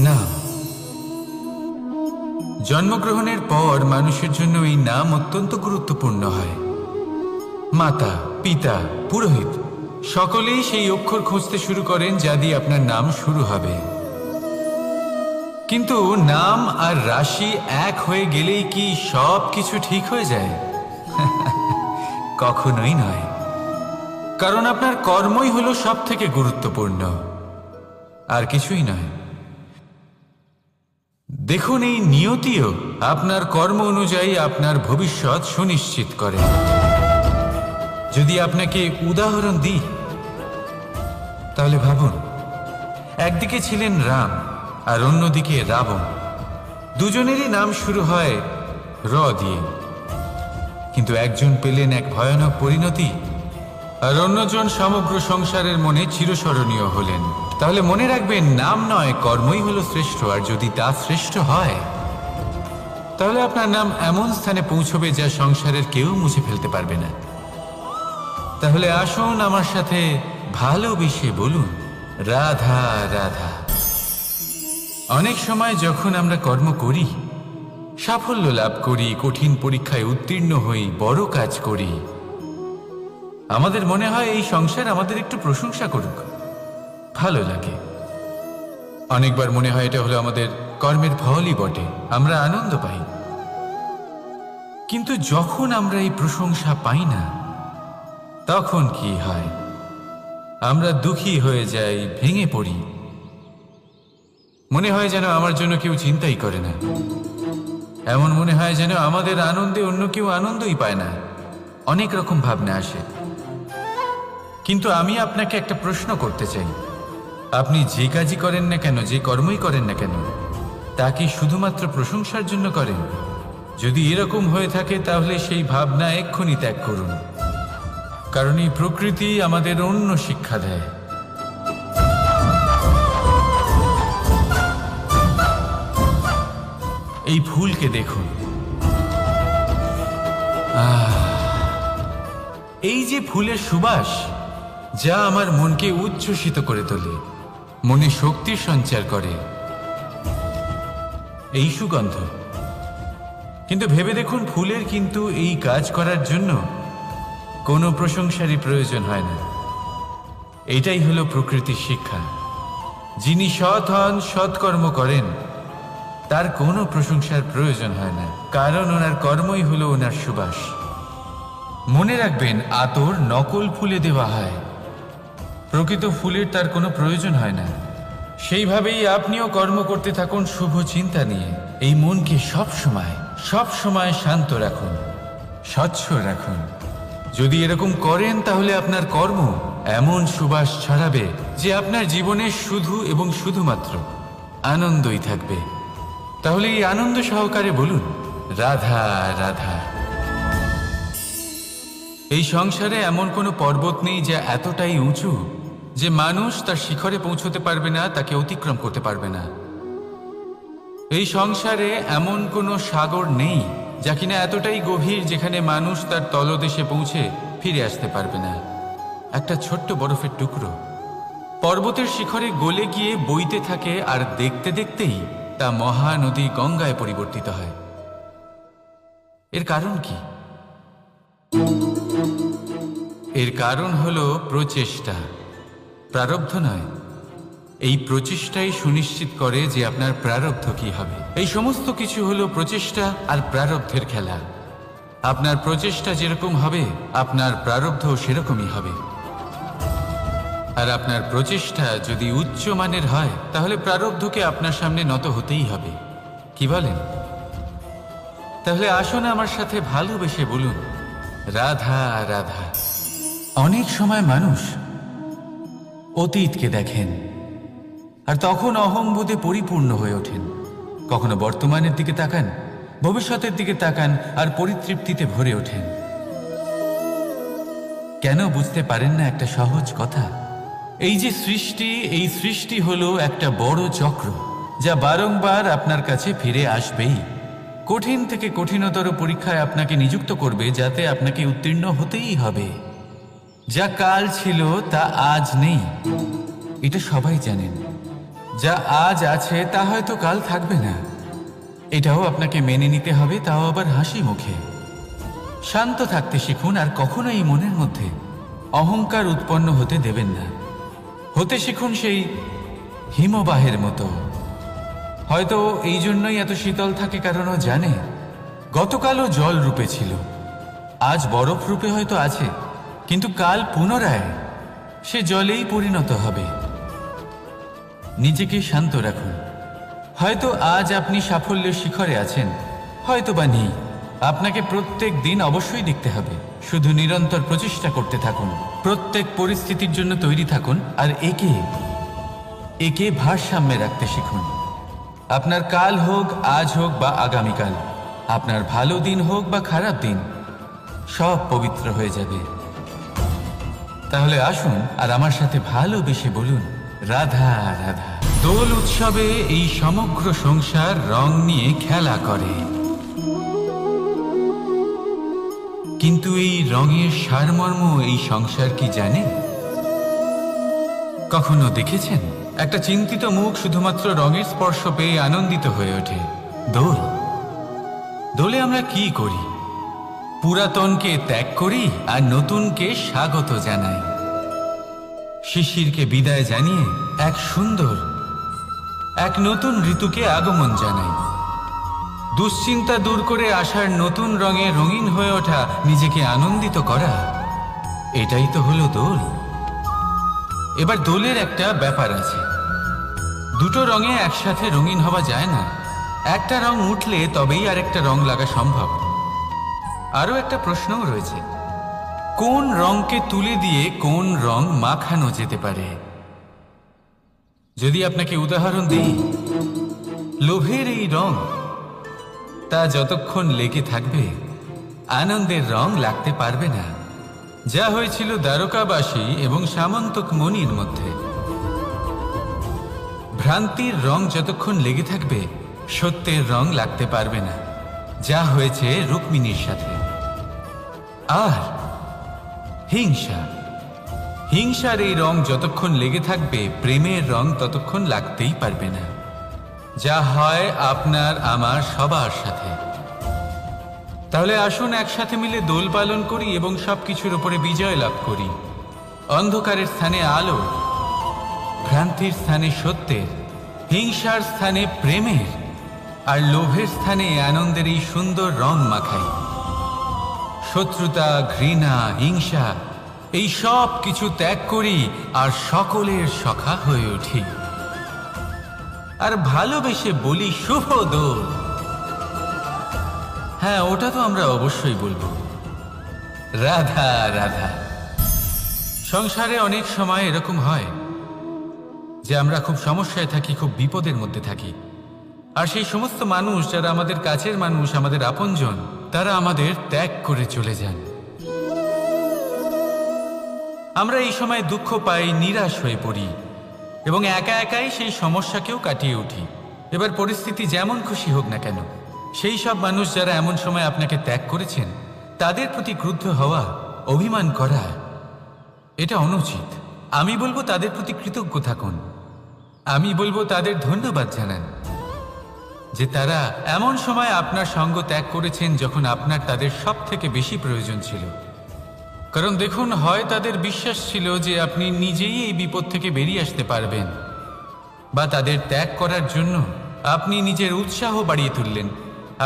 নাম। জন্মগ্রহণের পর মানুষের জন্য এই নাম অত্যন্ত গুরুত্বপূর্ণ হয়। মাতা, পিতা, পুরোহিত সকলেই সেই অক্ষর খুঁজতে শুরু করেন যা দিয়ে আপনার নাম শুরু হবে। কিন্তু নাম আর রাশি এক হয়ে গেলেই কি সব কিছু ঠিক হয়ে যায়? কখনোই নয়। কারণ আপনার কর্মই হলো সব থেকে গুরুত্বপূর্ণ, আর কিছুই নয়। দেখুন, এই নিয়তিও আপনার কর্ম অনুযায়ী আপনার ভবিষ্যৎ সুনিশ্চিত করে। যদি আপনাকে উদাহরণ দিই তাহলে ভাবুন, একদিকে ছিলেন রাম আর অন্যদিকে রাবণ। দুজনেরই নাম শুরু হয় র দিয়ে, কিন্তু একজন পেলেন এক ভয়ানক পরিণতি আর অন্যজন সমগ্র সংসারের মনে চিরস্মরণীয় হলেন। তাহলে মনে রাখবেন, নাম নয়, কর্মই হলো শ্রেষ্ঠ। আর যদি তা শ্রেষ্ঠ হয় তাহলে আপনার নাম এমন স্থানে পৌঁছবে যা সংসারের কেউ মুছে ফেলতে পারবে না। তাহলে আসুন আমার সাথে ভালোবেসে বলুন, রাধা রাধা। অনেক সময় যখন আমরা কর্ম করি, সাফল্য লাভ করি, কঠিন পরীক্ষায় উত্তীর্ণ হই, বড় কাজ করি, আমাদের মনে হয় এই সংসার আমাদের একটু প্রশংসা করুক, ভালো লাগে। অনেকবার মনে হয় এটা হলো আমাদের কর্মের ফলই বটে, আমরা আনন্দ পাই। কিন্তু যখন আমরা এই প্রশংসা পাই না, তখন কি হয়? আমরা দুঃখী হয়ে যাই, ভেঙে পড়ি। মনে হয় যেন আমার জন্য কেউ চিন্তাই করে না। এমন মনে হয় যেন আমাদের আনন্দে অন্য কেউ আনন্দই পায় না। অনেক রকম ভাবনা আসে। কিন্তু আমি আপনাকে একটা প্রশ্ন করতে চাই, আপনি যে কাজই করেন না কেন, যে কর্মই করেন না কেন, তা কি শুধুমাত্র প্রশংসার জন্য করেন? যদি এরকম হয়ে থাকে তাহলে সেই ভাবনা এক্ষুনি ত্যাগ করুন। কারণ এই প্রকৃতি আমাদের অন্য শিক্ষা দেয়। এই ফুলকে দেখুন, এই যে ফুলের সুবাস, যা আমার মনকে উচ্ছ্বসিত করে তোলে, মনে শক্তির সঞ্চার করে, এই সুগন্ধ। কিন্তু ভেবে দেখুন, ফুলের কিন্তু এই কাজ করার জন্য কোনো প্রশংসারই প্রয়োজন হয় না। এটাই হলো প্রকৃতির শিক্ষা। যিনি সৎ হন, সৎকর্ম করেন, তার কোনো প্রশংসার প্রয়োজন হয় না, কারণ ওনার কর্মই হলো ওনার সুবাস। মনে রাখবেন, আতর নকল ফুলে দেওয়া হয়, প্রকৃত ফুলের তার কোনো প্রয়োজন হয় না। সেইভাবেই আপনিও কর্ম করতে থাকুন শুভ চিন্তা নিয়ে। এই মনকে সব সময় শান্ত রাখুন, স্বচ্ছ রাখুন। যদি এরকম করেন তাহলে আপনার কর্ম এমন সুবাস ছড়াবে যে আপনার জীবনে শুধু এবং শুধুমাত্র আনন্দই থাকবে। তাহলে এই আনন্দ সহকারে বলুন, রাধা রাধা। এই সংসারে এমন কোনো পর্বত নেই যা এতটাই উঁচু যে মানুষ তার শিখরে পৌঁছতে পারবে না, তাকে অতিক্রম করতে পারবে না। এই সংসারে এমন কোনো সাগর নেই যা কিনা এতটাই গভীর যেখানে মানুষ তার তলদেশে পৌঁছে ফিরে আসতে পারবে না। একটা ছোট্ট বরফের টুকরো পর্বতের শিখরে গলে গিয়ে বইতে থাকে, আর দেখতে দেখতেই তা মহানদী গঙ্গায় পরিবর্তিত হয়। এর কারণ কি? এর কারণ হলো প্রচেষ্টা, প্রারব্ধ নয়। এই প্রচেষ্টাই সুনিশ্চিত করে যে আপনার প্রারব্ধ কি হবে। এই সমস্ত কিছু হলো প্রচেষ্টা আর প্রারব্ধের খেলা। আপনার প্রচেষ্টা যেরকম হবে, আপনার প্রারব্ধ সেরকমই হবে। আর আপনার প্রচেষ্টা যদি উচ্চ মানের হয়, তাহলে প্রারব্ধকে আপনার সামনে নত হতেই হবে। কি বলেন? তাহলে আসুন আমার সাথে ভালোবেসে বলুন, রাধা রাধা। অনেক সময় মানুষ অতীতকে দেখেন আর তখন অহংবোধে পরিপূর্ণ হয়ে ওঠেন। কখনো বর্তমানের দিকে তাকান, ভবিষ্যতের দিকে তাকান আর পরিতৃপ্তিতে ভরে ওঠেন। কেন বুঝতে পারেন না একটা সহজ কথা? এই যে সৃষ্টি, এই সৃষ্টি হলো একটা বড় চক্র যা বারংবার আপনার কাছে ফিরে আসবেই। কঠিন থেকে কঠিনতর পরীক্ষায় আপনাকে নিযুক্ত করবে, যাতে আপনাকে উত্তীর্ণ হতেই হবে। যা কাল ছিল তা আজ নেই, এটা সবাই জানেন। যা আজ আছে তা হয়তো কাল থাকবে না, এটাও আপনাকে মেনে নিতে হবে, তাও আবার হাসি মুখে। শান্ত থাকতে শিখুন, আর কখনোই মনের মধ্যে অহংকার উৎপন্ন হতে দেবেন না। হতে শিখুন সেই হিমবাহের মতো। হয়তো এই জন্যই এত শীতল থাকে, কারণ ও জানে গতকালও জল রূপে ছিল, আজ বরফ রূপে হয়তো আছে, কিন্তু কাল পুনরায় সে জলেই পরিণত হবে। নিজেকে শান্ত রাখুন। হয়তো আজ আপনি সাফল্যের শিখরে আছেন, হয়তো বা নেই। আপনাকে প্রত্যেক দিন অবশ্যই দেখতে হবে। শুধু নিরন্তর প্রচেষ্টা করতে থাকুন, প্রত্যেক পরিস্থিতির জন্য তৈরি থাকুন, আর একে ভারসাম্যে রাখতে শিখুন। আপনার কাল হোক, আজ হোক বা আগামীকাল, আপনার ভালো দিন হোক বা খারাপ দিন, সব পবিত্র হয়ে যাবে। তাহলে আসুন আর আমার সাথে ভালোবেসে বলুন, রাধা রাধা। দোল উৎসবে এই সমগ্র সংসার রং নিয়ে খেলা করে, কিন্তু এই রঙের সারমর্ম এই সংসার কি জানে? কখনো দেখেছেন একটা চিন্তিত মুখ শুধুমাত্র রঙের স্পর্শ পেয়ে আনন্দিত হয়ে ওঠে? দোলে আমরা কি করি? পুরাতনকে ত্যাগ করি আর নতুনকে স্বাগত জানাই। শিশিরকে বিদায় জানিয়ে এক নতুন ঋতুকে আগমন জানাই। দুশ্চিন্তা দূর করে আসার নতুন রঙে রঙিন হয়ে ওঠা, নিজেকে আনন্দিত করা, এটাই তো হলো দোল। এবার দোলের একটা ব্যাপার আছে, দুটো রঙে একসাথে রঙিন হওয়া যায় না। একটা রং উঠলে তবেই আরেকটা রং লাগা সম্ভব। আরও একটা প্রশ্নও রয়েছে, কোন রংকে তুলে দিয়ে কোন রং মাখানো যেতে পারে? যদি আপনাকে উদাহরণ দিই, লোভের এই রং, তা যতক্ষণ লেগে থাকবে আনন্দের রং লাগতে পারবে না। যা হয়েছিল দ্বারকাবাসী এবং সামন্তক মণির মধ্যে। ভ্রান্তির রং যতক্ষণ লেগে থাকবে সত্যের রং লাগতে পারবে না, যা হয়েছে রুক্মিণীর সাথে। আর হিংসার এই রং যতক্ষণ লেগে থাকবে প্রেমের রং ততক্ষণ লাগতেই পারবে না, যা হয় আপনার আমার সবার সাথে। তাহলে আসুন একসাথে মিলে দোল পালন করি এবং সবকিছুর উপরে বিজয় লাভ করি। অন্ধকারের স্থানে আলো, ভ্রান্তির স্থানে সত্যের, হিংসার স্থানে প্রেমের, আর লোভের স্থানে আনন্দের এই সুন্দর রং মাখাই। শত্রুতা, ঘৃণা, হিংসা, এই সব কিছু ত্যাগ করি আর সকলের সখা হয়ে উঠি। আর ভালোবেসে বলি, শুভ দোল। হ্যাঁ, ওটা তো আমরা অবশ্যই বলবো, রাধা রাধা। সংসারে অনেক সময় এরকম হয় যে আমরা খুব সমস্যায় থাকি, খুব বিপদের মধ্যে থাকি, আর সেই সমস্ত মানুষ যারা আমাদের কাছের মানুষ, আমাদের আপনজন, তারা আমাদের ত্যাগ করে চলে যান। আমরা এই সময় দুঃখ পাই, নিরাশ হয়ে পড়ি এবং একা একাই সেই সমস্যাকেও কাটিয়ে উঠি। এবার পরিস্থিতি যেমন খুশি হোক না কেন, সেই সব মানুষ যারা এমন সময় আপনাকে ত্যাগ করেছেন, তাদের প্রতি ক্রুদ্ধ হওয়া, অভিমান করা, এটা অনুচিত। আমি বলবো তাদের প্রতি কৃতজ্ঞ থাকুন। আমি বলবো তাদের ধন্যবাদ জানান যে তারা এমন সময় আপনার সঙ্গ ত্যাগ করেছেন যখন আপনার তাদের সব থেকে বেশি প্রয়োজন ছিল। কারণ দেখুন, হয় তাদের বিশ্বাস ছিল যে আপনি নিজেই এই বিপদ থেকে বেরিয়ে আসতে পারবেন, বা তাদের ত্যাগ করার জন্য আপনি নিজের উৎসাহ বাড়িয়ে তুললেন,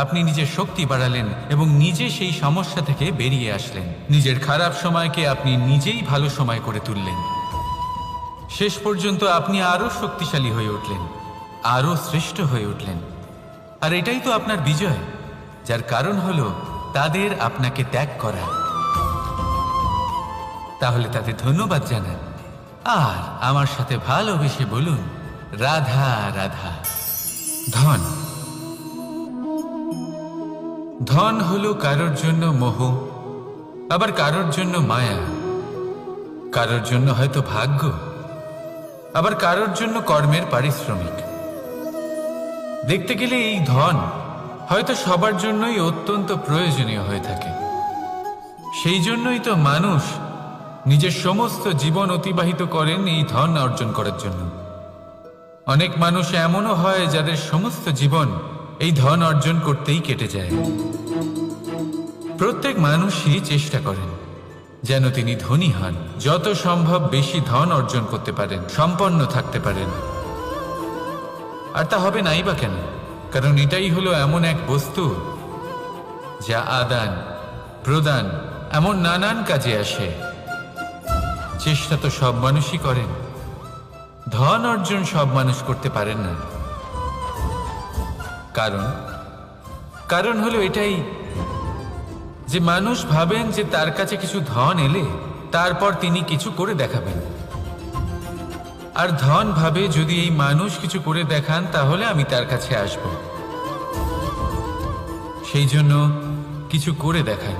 আপনি নিজের শক্তি বাড়ালেন এবং নিজে সেই সমস্যা থেকে বেরিয়ে আসলেন। নিজের খারাপ সময়কে আপনি নিজেই ভালো সময় করে তুললেন। শেষ পর্যন্ত আপনি আরও শক্তিশালী হয়ে উঠলেন, আরও শ্রেষ্ঠ হয়ে উঠলেন। আর এটাই তো আপনার বিজয়, যার কারণ হলো তাদের আপনাকে ত্যাগ করা। তাহলে তাদের ধন্যবাদ জানান আর আমার সাথে ভালোবেসে বলুন, রাধা রাধা। ধন হলো কারোর জন্য মোহ, আবার কারোর জন্য মায়া, কারোর জন্য হয়তো ভাগ্য, আবার কারোর জন্য কর্মের পারিশ্রমিক। দেখতে গেলে এই ধন হয়তো সবার জন্যই অত্যন্ত প্রয়োজনীয় হয়ে থাকে। সেই জন্যই তো মানুষ নিজের সমস্ত জীবন অতিবাহিত করেন এই ধন অর্জন করার জন্য। অনেক মানুষ এমনও হয় যাদের সমস্ত জীবন এই ধন অর্জন করতেই কেটে যায়। প্রত্যেক মানুষই চেষ্টা করেন যেন তিনি ধনী হন, যত সম্ভব বেশি ধন অর্জন করতে পারেন, সম্পন্ন থাকতে পারেন। আর তা হবে নাই বা কেন? কারণ এটাই হলো এমন এক বস্তু যা আদান প্রদান এমন নানান কাজে আসে। চেষ্টা তো সব মানুষই করেন, ধন অর্জন সব মানুষ করতে পারেন না। কারণ হলো এটাই যে মানুষ ভাবেন যে তার কাছে কিছু ধন এলে তারপর তিনি কিছু করে দেখাবেন, আর ধন ভাবে যদি এই মানুষ কিছু করে দেখান তাহলে আমি তার কাছে আসব। সেই জন্য কিছু করে দেখান,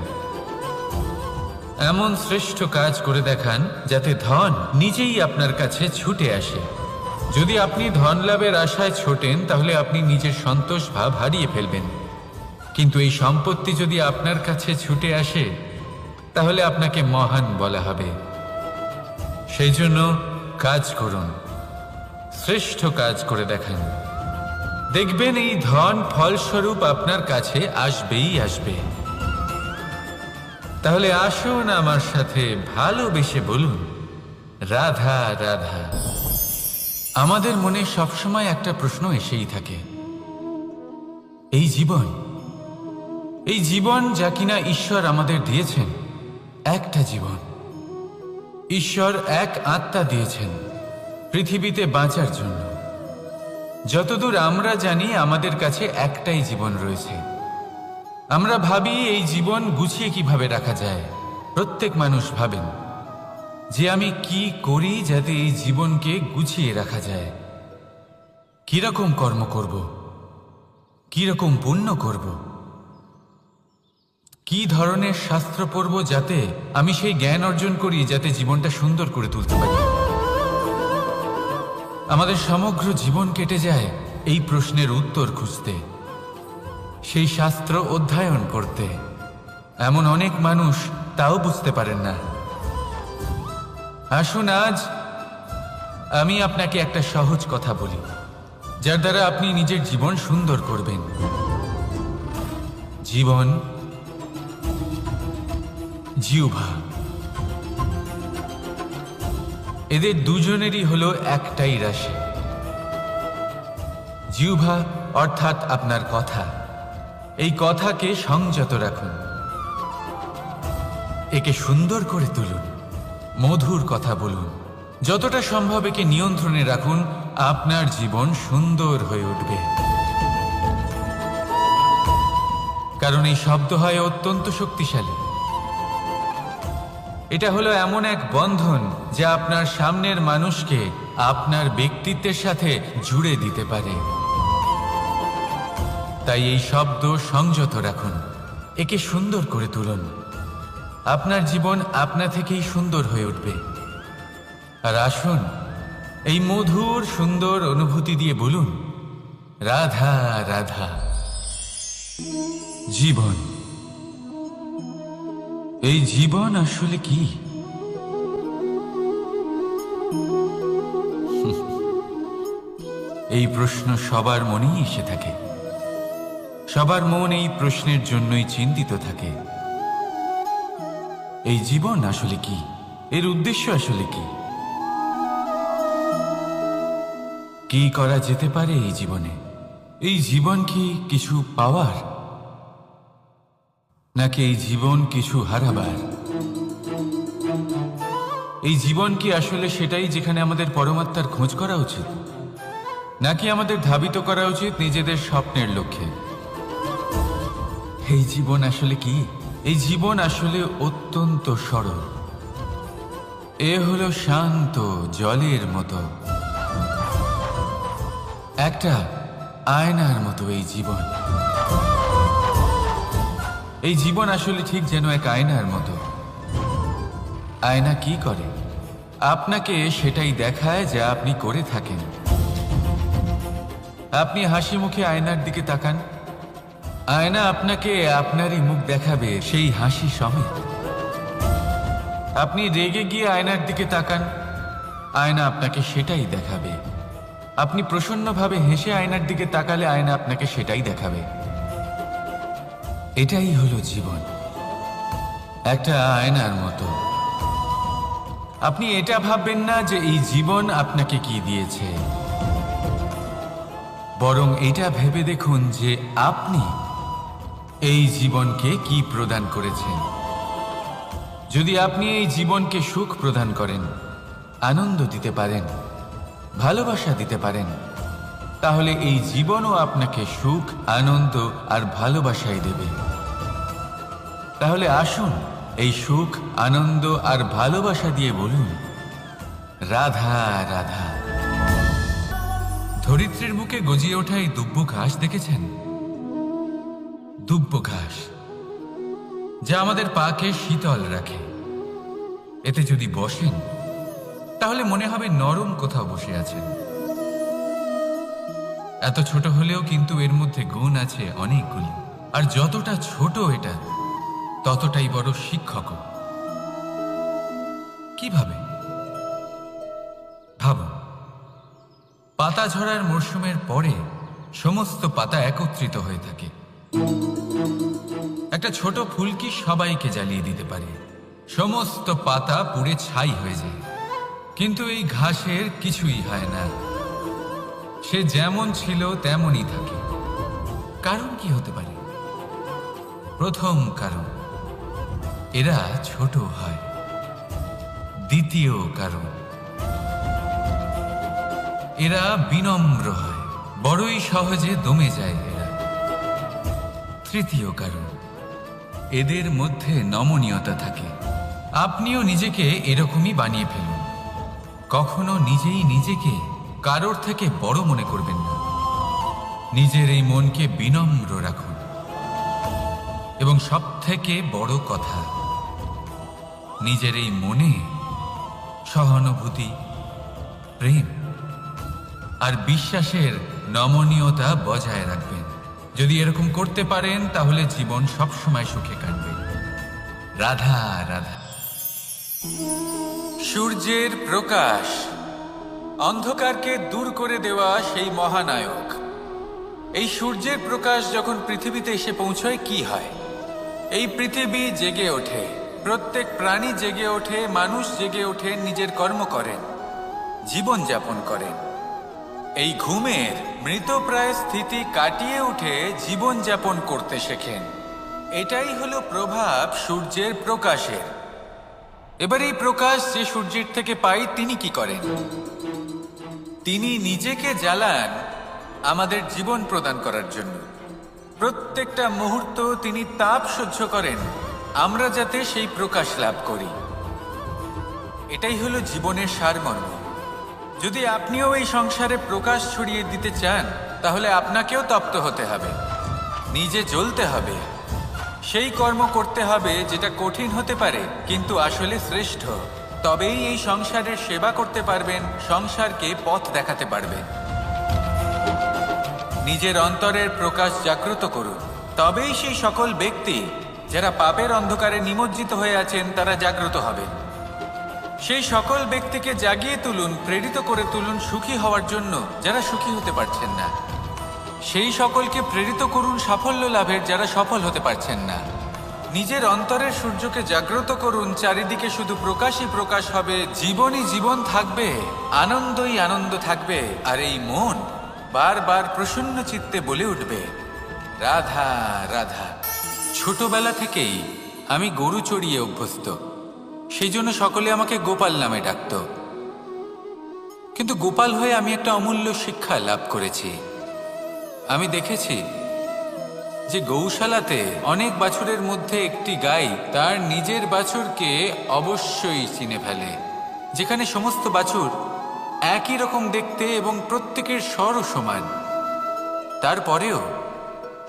এমন শ্রেষ্ঠ কাজ করে দেখান যাতে ধন নিজেই আপনার কাছে ছুটে আসে। যদি আপনি ধন লাভের আশায় ছোটেন তাহলে আপনি নিজের সন্তোষ ভাব হারিয়ে ফেলবেন, কিন্তু এই সম্পত্তি যদি আপনার কাছে ছুটে আসে তাহলে আপনাকে মহান বলা হবে। সেই জন্য কাজ করুন, শ্রেষ্ঠ কাজ করে দেখান, দেখবেন এই ধন ফলস্বরূপ আপনার কাছে আসবেই আসবে। তাহলে আসুন আমার সাথে ভালোবেসে বলুন, রাধা রাধা। আমাদের মনে সবসময় একটা প্রশ্ন এসেই থাকে, এই জীবন যা কিনা ঈশ্বর আমাদের দিয়েছেন, একটা জীবন, ঈশ্বর এক আত্মা দিয়েছেন পৃথিবীতে বাঁচার জন্য। যতদূর আমরা জানি আমাদের কাছে একটাই জীবন রয়েছে। আমরা ভাবি এই জীবন গুছিয়ে কিভাবে রাখা যায়। প্রত্যেক মানুষ ভাবেন যে আমি কি করি যাতে এই জীবনকে গুছিয়ে রাখা যায়, কিরকম কর্ম করব, কিরকম পুণ্য করব, কি ধরনের শাস্ত্র পড়ব যাতে আমি সেই জ্ঞান অর্জন করি যাতে জীবনটা সুন্দর করে তুলতে পারি। আমাদের সমগ্র জীবন কেটে যায় এই প্রশ্নের উত্তর খুঁজতে, সেই শাস্ত্র অধ্যয়ন করতে। এমন অনেক মানুষ তাও বুঝতে পারেন না। আসুন আজ আমি আপনাকে একটা সহজ কথা বলি যার দ্বারা আপনি নিজের জীবন সুন্দর করবেন। জীবন, জিহ্বা, এদের দুজনেরই হলো একটাই রাশি। জিহ্বা অর্থাৎ আপনার কথা, এই কথাকে সংযত রাখুন, একে সুন্দর করে তুলুন, মধুর কথা বলুন, যতটা সম্ভব একে নিয়ন্ত্রণে রাখুন, আপনার জীবন সুন্দর হয়ে উঠবে। কারণ এই শব্দ হয় অত্যন্ত শক্তিশালী। এটা হলো এমন এক বন্ধন যা আপনার সামনের মানুষকে আপনার ব্যক্তিত্বের সাথে জুড়ে দিতে পারে। তাই এই শব্দ সংযত রাখুন, একে সুন্দর করে তুলুন, আপনার জীবন আপনা থেকেই সুন্দর হয়ে উঠবে। আর আসুন এই মধুর সুন্দর অনুভূতি দিয়ে বলুন, রাধা রাধা। জীবন, এই জীবন আসলে কি? এই প্রশ্ন সবার মনেই এসে থাকে। সবার মন এই প্রশ্নের জন্যই চিন্তিত থাকে। এই জীবন আসলে কি? এর উদ্দেশ্য আসলে কি? কি করা যেতে পারে এই জীবনে? এই জীবন কি কিছু পাওয়ার, নাকি এই জীবন কিছু হারাবার? এই জীবন কি আসলে সেটাই যেখানে আমাদের পরমাত্মার খোঁজ করা উচিত, নাকি আমাদের ধাবিত করা উচিত নিজেদের স্বপ্নের লক্ষ্যে? এই জীবন আসলে কি? এই জীবন আসলে অত্যন্ত সরল। এ হলো শান্ত জলের মতো, একটা আয়নার মতো এই জীবন। এই জীবন আসলে ঠিক যেন এক আয়নার মতো। আয়না কি করে? আপনাকে সেটাই দেখায় যা আপনি করে থাকেন। আপনি হাসি মুখে আয়নার দিকে তাকান, আয়না আপনাকে আপনারই মুখ দেখাবে সেই হাসি সমেত। আপনি রেগে গিয়ে আয়নার দিকে তাকান, আয়না আপনাকে সেটাই দেখাবে। আপনি প্রসন্নভাবে হেসে আয়নার দিকে তাকালে আয়না আপনাকে সেটাই দেখাবে। এটাই হলো জীবন, একটা আয়নার মতো। আপনি এটা ভাববেন না যে এই জীবন আপনাকে কি দিয়েছে, বরং এটা ভেবে দেখুন যে আপনি এই জীবনকে কি প্রদান করেছেন। যদি আপনি এই জীবনকে সুখ প্রদান করেন, আনন্দ দিতে পারেন, ভালোবাসা দিতে পারেন, তাহলে এই জীবনও আপনাকে সুখ, আনন্দ আর ভালোবাসাই দেবে। তাহলে আসুন এই সুখ, আনন্দ আর ভালোবাসা দিয়ে বলুন, রাধা রাধা। ধরিত্রীর বুকে গজিয়ে ওঠা এই দুব্ব ঘাস দেখেছেন? দুব্ব ঘাস, যা আমাদের পাকে শীতল রাখে। এতে যদি বসেন তাহলে মনে হবে নরম কোথাও বসে আছেন। এত ছোট হলেও কিন্তু এর মধ্যে গুণ আছে অনেকগুলি, আর যতটা ছোট এটা ততটাই বড় শিক্ষকও। কিভাবে? ভাবুন, পাতা ঝরার মরশুমের পরে সমস্ত পাতা একত্রিত হয়ে থাকে। একটা ছোট ফুলকি সবাইকে জ্বালিয়ে দিতে পারে, সমস্ত পাতা পুড়ে ছাই হয়ে যায়। কিন্তু এই ঘাসের কিছুই হয় না, সে যেমন ছিল তেমনই থাকে। কারণ কি হতে পারে? প্রথম কারণ, এরা ছোট হয়। দ্বিতীয় কারণ, এরা বিনম্র হয়, বড়ই সহজে দমে যায় এরা। তৃতীয় কারণ, এদের মধ্যে নমনীয়তা থাকে। আপনিও নিজেকে এরকমই বানিয়ে ফেলুন। কখনো নিজেই নিজেকে কারোর থেকে বড় মনে করবেন না। নিজের এই মনকে বিনম্র রাখুন। এবং সবথেকে বড় কথা, নিজের এই মনে সহানুভূতি, প্রেম আর বিশ্বাসের নমনীয়তা বজায় রাখবেন। যদি এরকম করতে পারেন তাহলে জীবন সবসময় সুখে কাটবে। রাধা রাধা। সূর্যের প্রকাশ, অন্ধকারকে দূর করে দেওয়া সেই মহানায়ক। এই সূর্যের প্রকাশ যখন পৃথিবীতে এসে পৌঁছয় কি হয়? এই পৃথিবী জেগে ওঠে, প্রত্যেক প্রাণী জেগে ওঠে, মানুষ জেগে ওঠে, নিজের কর্ম করেন, জীবন যাপন করেন। এই ঘুমের মৃতপ্রায় স্থিতি কাটিয়ে উঠে জীবন যাপন করতে শেখেন। এটাই হলো প্রভাব সূর্যের প্রকাশের। এবার এই প্রকাশ যে সূর্যের থেকে পাই, তিনি কি করেন? তিনি নিজেকে জ্বালান আমাদের জীবন প্রদান করার জন্য। প্রত্যেকটা মুহূর্ত তিনি তাপ সহ্য করেন, আমরা যাতে সেই প্রকাশ লাভ করি। এটাই হলো জীবনের সারমর্ম। যদি আপনিও এই সংসারে প্রকাশ ছড়িয়ে দিতে চান, তাহলে আপনাকেও তপ্ত হতে হবে, নিজে জ্বলতে হবে, সেই কর্ম করতে হবে যেটা কঠিন হতে পারে কিন্তু আসলে শ্রেষ্ঠ। তবেই এই সংসারের সেবা করতে পারবেন, সংসারকে পথ দেখাতে পারবেন। নিজের অন্তরের প্রকাশ জাগ্রত করুন, তবেই সেই সকল ব্যক্তি যারা পাপের অন্ধকারে নিমজ্জিত হয়ে আছেন তারা জাগ্রত হবেন। সেই সকল ব্যক্তিকে জাগিয়ে তুলুন, প্রেরিত করে তুলুন সুখী হওয়ার জন্য যারা সুখী হতে পারছেন না। সেই সকলকে প্রেরিত করুন সাফল্য লাভের যারা সফল হতে পারছেন না। নিজের অন্তরের সূর্যকে জাগ্রত করুন, চারিদিকে শুধু প্রকাশই প্রকাশ হবে, জীবনই জীবন থাকবে, আনন্দই আনন্দ থাকবে। আর এই মন বারবার প্রসন্ন চিত্তে বলে উঠবে, রাধা রাধা। ছোটবেলা থেকেই আমি গরু চড়িয়ে অভ্যস্ত, সেই জন্য সকলে আমাকে গোপাল নামে ডাকত। কিন্তু গোপাল হয়ে আমি একটা অমূল্য শিক্ষা লাভ করেছি। আমি দেখেছি যে গৌশালাতে অনেক বাছুরের মধ্যে একটি গাই তার নিজের বাছুরকে অবশ্যই চিনে ফেলে। যেখানে সমস্ত বাছুর একই রকম দেখতে এবং প্রত্যেকের স্বরও সমান, তারপরেও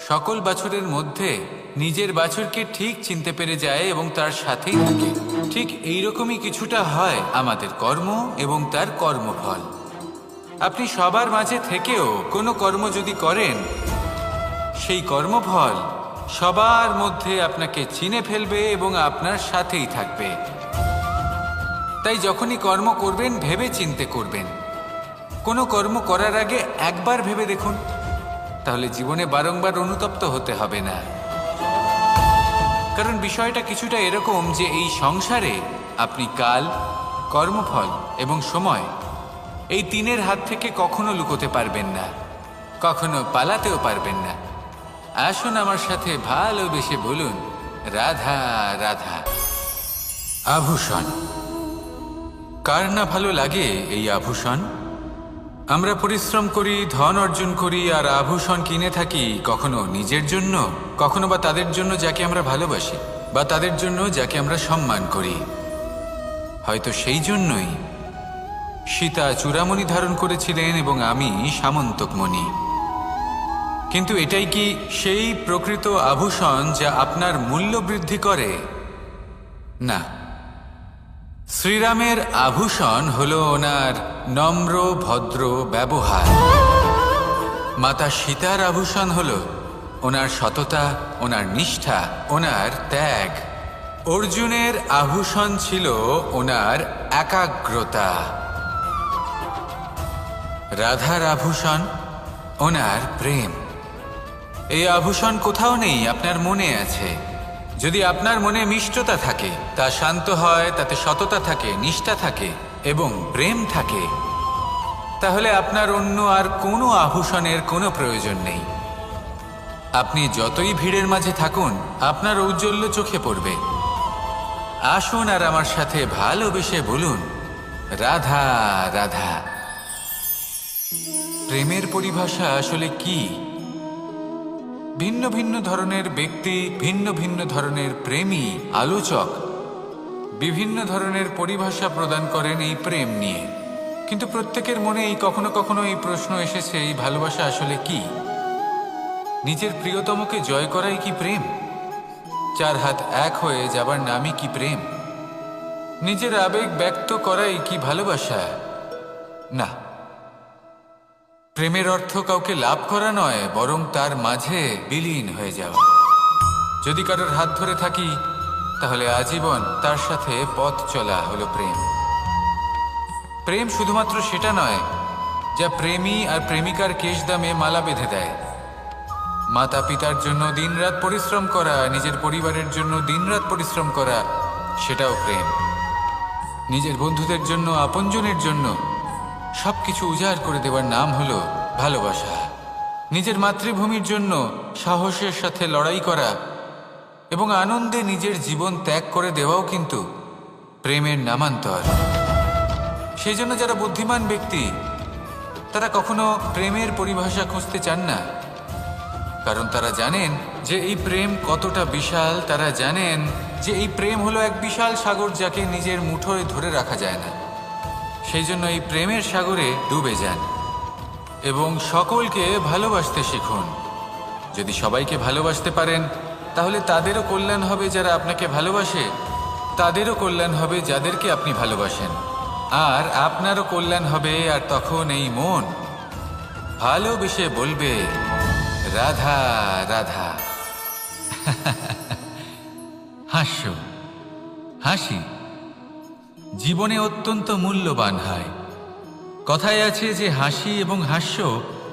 সকল বাছুরের মধ্যে নিজের বাছুরকে ঠিক চিনতে পেরে যায় এবং তার সাথেই থাকে। ঠিক এইরকমই কিছুটা হয় আমাদের কর্ম এবং তার কর্মফল। আপনি সবার মাঝে থেকেও কোনো কর্ম যদি করেন, সেই কর্মফল সবার মধ্যে আপনাকে চিনে ফেলবে এবং আপনার সাথেই থাকবে। তাই যখনই কর্ম করবেন ভেবে চিন্তে করবেন, কোনো কর্ম করার আগে একবার ভেবে দেখুন, তাহলে জীবনে বারংবার অনুতপ্ত হতে হবে না। কারণ বিষয়টা কিছুটা এরকম যে এই সংসারে আপনি কাল, কর্মফল এবং সময়, এই তিনের হাত থেকে কখনো লুকোতে পারবেন না, কখনো পালাতেও পারবেন না। আসুন আমার সাথে ভালোবেসে বলুন, রাধা রাধা। আভূষণ, কার না ভালো লাগে এই আভূষণ? আমরা পরিশ্রম করি, ধন অর্জন করি আর আভূষণ কিনে থাকি, কখনো নিজের জন্য, কখনো বা তাদের জন্য যাকে আমরা ভালোবাসি, বা তাদের জন্য যাকে আমরা সম্মান করি। হয়তো সেই জন্যই সীতা চূড়ামণি ধারণ করেছিলেন এবং আমি সামন্তকমণি। কিন্তু এটাই কি সেই প্রকৃত আভূষণ যা আপনার মূল্য বৃদ্ধি করে? না। শ্রীরামের আভূষণ হলো ওনার নম্র ভদ্র ব্যবহার। মাতা সীতার আভূষণ হলো ওনার সততা, ওনার নিষ্ঠা, ওনার ত্যাগ। অর্জুনের আভূষণ ছিল ওনার একাগ্রতা। রাধার আভূষণ ওনার প্রেম। এই আভূষণ কোথাও নেই, আপনার মনে আছে। যদি আপনার মনে মিষ্টতা থাকে, তা শান্ত হয়, তাতে সততা থাকে, নিষ্ঠা থাকে এবং প্রেম থাকে, তাহলে আপনার অন্য আর কোনো আভূষণের কোনো প্রয়োজন নেই। আপনি যতই ভিড়ের মাঝে থাকুন, আপনার ঔজ্জ্বল্য চোখে পড়বে। আসুন আর আমার সাথে ভালোবেসে বলুন, রাধা রাধা। প্রেমের পরিভাষা আসলে কি? ভিন্ন ভিন্ন ধরনের ব্যক্তি, ভিন্ন ভিন্ন ধরনের প্রেমী, আলোচক বিভিন্ন ধরনের পরিভাষা প্রদান করেন এই প্রেম নিয়ে। কিন্তু প্রত্যেকের মনেই কখনো কখনো এই প্রশ্ন এসেছে, এই ভালোবাসা আসলে কি? নিজের প্রিয়তমকে জয় করাই কি প্রেম? চার হাত এক হয়ে যাবার নামই কি প্রেম? নিজের আবেগ ব্যক্ত করাই কি ভালোবাসা? না। প্রেমের অর্থ কাউকে লাভ করা নয়, বরং তার মাঝে বিলীন হয়ে যাওয়া। যদি কারোর হাত ধরে থাকি, তাহলে আজীবন তার সাথে পথ চলা হলো প্রেম। প্রেম শুধুমাত্র সেটা নয় যা প্রেমী আর প্রেমিকার কেশদামে মালা বেঁধে দেয়। মাতা পিতার জন্য দিনরাত পরিশ্রম করা, নিজের পরিবারের জন্য দিনরাত পরিশ্রম করা, সেটাও প্রেম। নিজের বন্ধুদের জন্য, আপনজনের জন্য সবকিছু উজাড় করে দেওয়ার নাম হলো ভালোবাসা। নিজের মাতৃভূমির জন্য সাহসের সাথে লড়াই করা এবং আনন্দে নিজের জীবন ত্যাগ করে দেওয়াও কিন্তু প্রেমের নামান্তর। সেই জন্য যারা বুদ্ধিমান ব্যক্তি, তারা কখনো প্রেমের পরিভাষা খুঁজতে চান না, কারণ তারা জানেন যে এই প্রেম কতটা বিশাল। তারা জানেন যে এই প্রেম হলো এক বিশাল সাগর, যাকে নিজের মুঠোয় ধরে রাখা যায় না। সেই জন্য এই প্রেমের সাগরে ডুবে যান এবং সকলকে ভালোবাসতে শিখুন। যদি সবাইকে ভালোবাসতে পারেন, তাহলে তাদেরও কল্যাণ হবে যারা আপনাকে ভালোবাসে, তাদেরও কল্যাণ হবে যাদেরকে আপনি ভালোবাসেন, আর আপনারও কল্যাণ হবে। আর তখন এই মন ভালোবেসে বলবে, রাধা রাধা। হাস্য, হাসি জীবনে অত্যন্ত মূল্যবান হয়। কথায় আছে যে হাসি এবং হাস্য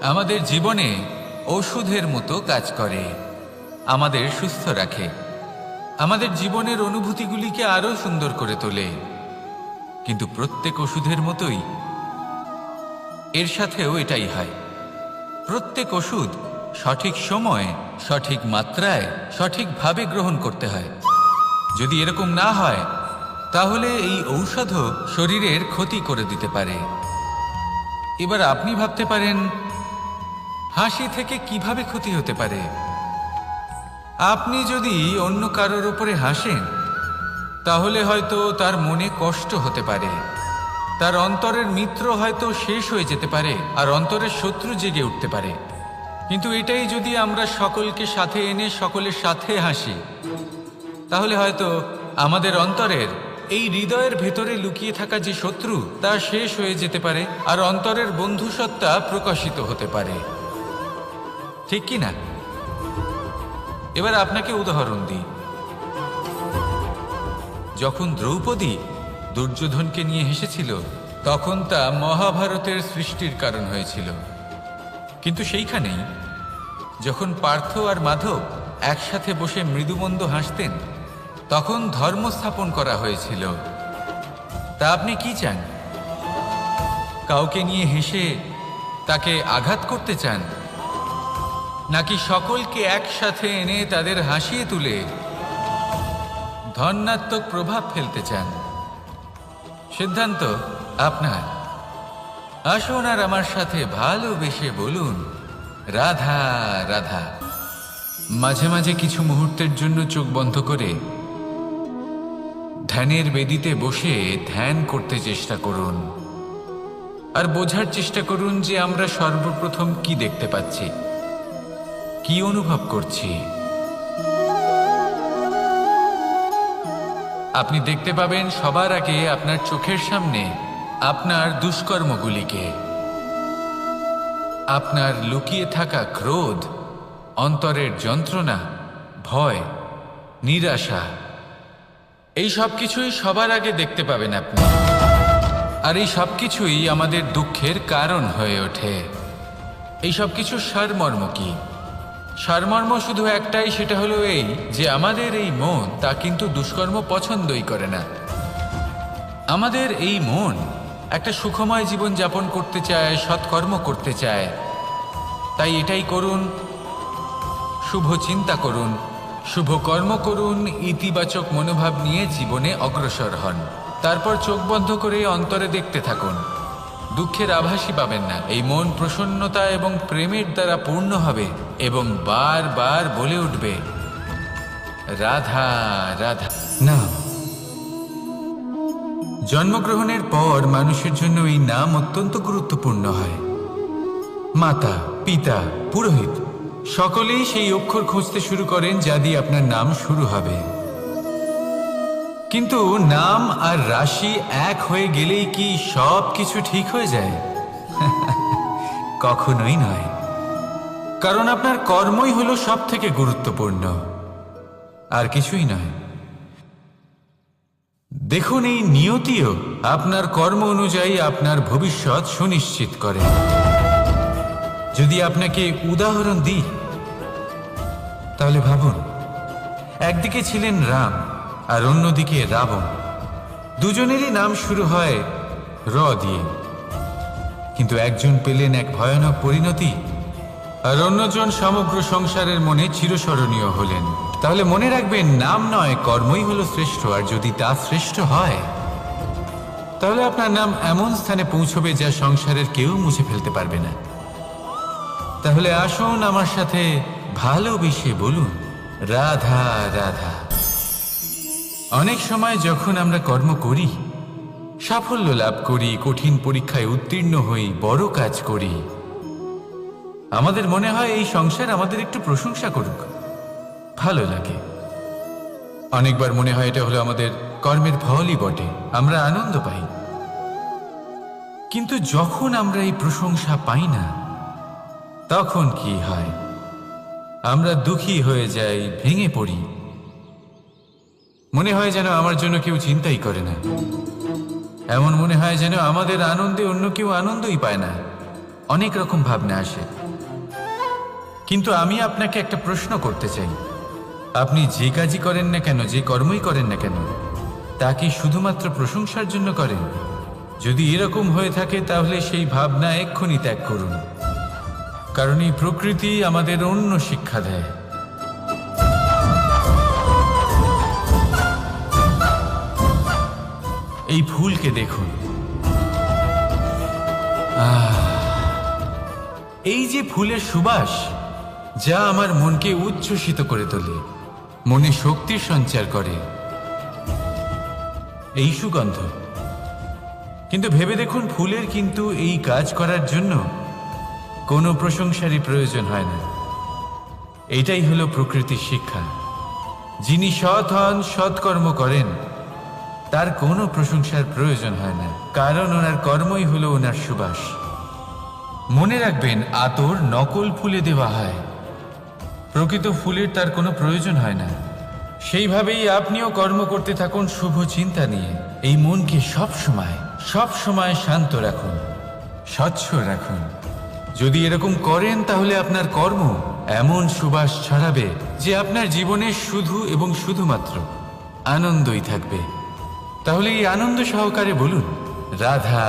আমাদের জীবনে ওষুধের মতো কাজ করে, আমাদের সুস্থ রাখে, আমাদের জীবনের অনুভূতিগুলিকে আরো সুন্দর করে তোলে। কিন্তু প্রত্যেক ওষুধের মতোই এর সাথেও এটাই হয়। প্রত্যেক ওষুধ সঠিক সময়ে, সঠিক মাত্রায়, সঠিকভাবে গ্রহণ করতে হয়। যদি এরকম না হয়, তাহলে এই ঔষধও শরীরের ক্ষতি করে দিতে পারে। এবার আপনি ভাবতে পারেন, হাসি থেকে কিভাবে ক্ষতি হতে পারে? আপনি যদি অন্য কারোর উপরে হাসেন, তাহলে হয়তো তার মনে কষ্ট হতে পারে, তার অন্তরের মিত্র হয়তো শেষ হয়ে যেতে পারে, আর অন্তরের শত্রু জেগে উঠতে পারে। কিন্তু এটাই যদি আমরা সকলকে সাথে এনে সকলের সাথে হাসি, তাহলে হয়তো আমাদের অন্তরের, এই হৃদয়ের ভেতরে লুকিয়ে থাকা যে শত্রু, তা শেষ হয়ে যেতে পারে, আর অন্তরের বন্ধুসত্তা প্রকাশিত হতে পারে। ঠিক কি না? এবার আপনাকে উদাহরণ দিই। যখন দ্রৌপদী দুর্যোধনকে নিয়ে হেসেছিল, তখন তা মহাভারতের সৃষ্টির কারণ হয়েছিল। কিন্তু সেইখানেই যখন পার্থ আর মাধব একসাথে বসে মৃদুমন্দ হাসতেন, তখন ধর্ম স্থাপন করা হয়েছিল। তা আপনি কি চান? কাউকে নিয়ে হেসে তাকে আঘাত করতে চান, নাকি সকলকে একসাথে এনে তাদের হাসিয়ে তুলে ধনাত্মক প্রভাব ফেলতে চান? সিদ্ধান্ত আপনার। আসুন আর আমার সাথে ভালোবেসে বলুন, রাধা রাধা। মাঝে মাঝে কিছু মুহূর্তের জন্য চোখ বন্ধ করে ধ্যানের বেদিতে বসে ধ্যান করতে চেষ্টা করুন, আর বোঝার চেষ্টা করুন যে আমরা সর্বপ্রথম কি দেখতে পাচ্ছি, কি অনুভব করছি। আপনি দেখতে পাবেন সবার আগে আপনার চোখের সামনে আপনার দুষ্কর্মগুলিকে, আপনার লুকিয়ে থাকা ক্রোধ, অন্তরের যন্ত্রণা, ভয়, নিরাশা, এই সব কিছুই সবার আগে দেখতে পাবেন আপনি। আর এই সব কিছুই আমাদের দুঃখের কারণ হয়ে ওঠে। এই সব কিছু সারমর্ম কি? সারমর্ম শুধু একটাই, সেটা হলো এই যে আমাদের এই মন তা কিন্তু দুষ্কর্ম পছন্দই করে না। আমাদের এই মন একটা সুখময় জীবন যাপন করতে চায়, সৎকর্ম করতে চায়। তাই এটাই করুন, শুভ চিন্তা করুন, শুভ কর্ম করুন, ইতিবাচক মনোভাব নিয়ে জীবনে অগ্রসর হন। তারপর চোখ বন্ধ করে অন্তরে দেখতে থাকুন। দুঃখের আভাসই পাবেন না। এই মন প্রসন্নতা এবং প্রেমের দ্বারা পূর্ণ হবে এবং বারবার বলে উঠবে, রাধা রাধা। না, জন্মগ্রহণের পর মানুষের জন্য এই নাম অত্যন্ত গুরুত্বপূর্ণ হয়। মাতা, পিতা, পুরোহিত সকলেই সেই অক্ষর খুঁজতে শুরু করেন যা দিয়ে আপনার নাম শুরু হবে। কিন্তু নাম আর রাশি এক হয়ে গেলেই কি সব কিছু ঠিক হয়ে যায়? কখনোই নয়। কারণ আপনার কর্মই হলো সব থেকে গুরুত্বপূর্ণ, আর কিছুই নয়। দেখুন, এই নিয়তিও আপনার কর্ম অনুযায়ী আপনার ভবিষ্যৎ সুনিশ্চিত করে। যদি আপনাকে উদাহরণ দিই, তাহলে ভাবুন, একদিকে ছিলেন রাম আর অন্যদিকে রাবণ। দুজনেরই নাম শুরু হয় র দিয়ে, কিন্তু একজন পেলেন এক ভয়ানক পরিণতি, আর অন্যজন সমগ্র সংসারের মনে চিরস্মরণীয় হলেন। তাহলে মনে রাখবেন, নাম নয়, কর্মই হলো শ্রেষ্ঠ। আর যদি তা শ্রেষ্ঠ হয়, তাহলে আপনার নাম এমন স্থানে পৌঁছবে যা সংসারের কেউ মুছে ফেলতে পারবে না। তাহলে আসুন আমার সাথে ভালোবেসে বলুন, রাধা রাধা। অনেক সময় যখন আমরা কর্ম করি, সাফল্য লাভ করি, কঠিন পরীক্ষায় উত্তীর্ণ হই, বড় কাজ করি, আমাদের মনে হয় এই সংসার আমাদের একটু প্রশংসা করুক, ভালো লাগে। অনেকবার মনে হয় এটা হলো আমাদের কর্মের ফলই বটে, আমরা আনন্দ পাই। কিন্তু যখন আমরা এই প্রশংসা পাই না, তখন কি হয়? আমরা দুঃখী হয়ে যাই, ভেঙে পড়ি। মনে হয় যেন আমার জন্য কেউ চিন্তাই করে না। এমন মনে হয় যেন আমাদের আনন্দে অন্য কেউ আনন্দই পায় না। অনেক রকম ভাবনা আসে। কিন্তু আমি আপনাকে একটা প্রশ্ন করতে চাই, আপনি যে কাজই করেন না কেন, যে কর্মই করেন না কেন, তা কি শুধুমাত্র প্রশংসার জন্য করেন? যদি এরকম হয়ে থাকে, তাহলে সেই ভাবনা এক্ষুনি ত্যাগ করুন। কারণ এই প্রকৃতি আমাদের অন্য শিক্ষা দেয়। এই ফুলকে দেখুন, এই যে ফুলের সুবাস, যা আমার মনকে উচ্ছ্বসিত করে তোলে, মনে শক্তির সঞ্চার করে, এই সুগন্ধ। কিন্তু ভেবে দেখুন, ফুলের কিন্তু এই কাজ করার জন্য কোনো প্রশংসারই প্রয়োজন হয় না। এটাই হলো প্রকৃতির শিক্ষা। যিনি সৎ হন, সৎকর্ম করেন, তার কোনো প্রশংসার প্রয়োজন হয় না, কারণ ওনার কর্মই হলো ওনার সুবাস। মনে রাখবেন, আতর নকল ফুলে দেওয়া হয়, প্রকৃত ফুলের তার কোনো প্রয়োজন হয় না। সেইভাবেই আপনিও কর্ম করতে থাকুন শুভ চিন্তা নিয়ে। এই মনকে সব সময় সব সময় শান্ত রাখুন, স্বচ্ছ রাখুন। যদি এরকম করেন তাহলে আপনার কর্ম এমন সুবাস ছড়াবে যে আপনার জীবনে শুধু এবং শুধুমাত্র আনন্দই থাকবে। তাহলে এই আনন্দ সহকারে বলুন, রাধা